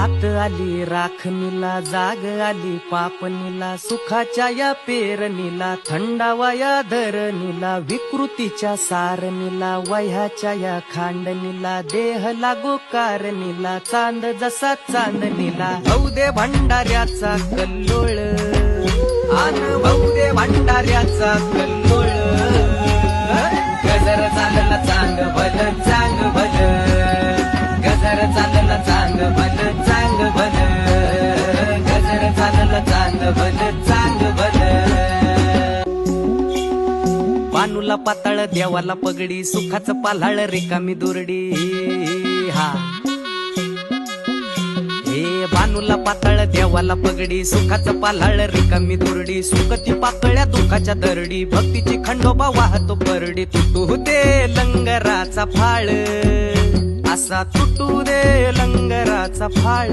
रात आली राखणीला, जाग आली पापणीला, सुखाच्या या पेरणीला, थंडावा या धरणीला, विकृतीच्या सारणीला, वह्याच्या या खांडणीला, देह लागो कारणीला, चांद जसा चांदणीला, भाऊ दे भंडाऱ्याचा कल्लोळ, आन भाऊ दे भंडाऱ्याचा कल्लोळ, गजर चालला चांग भल चांग भल, गजर चालला चांग भल चांग भल, गजर चालला चांग भल चांग भल. बानूला पाताळ देवाला पगडी, सुखाचं पाल्हाळ रिकामी दुरडी. हा हे बानूला पाताळ देवाला पगडी, सुखाचं पाल्हाळ रिकामी दुरडी, सुखती पाकळ्या दुखाच्या दरडी, भक्तीची खंडोबा वाहतो परडी. तुटू दे लंगराचा फाळ, असा तुटू दे लंगराचा फाळ.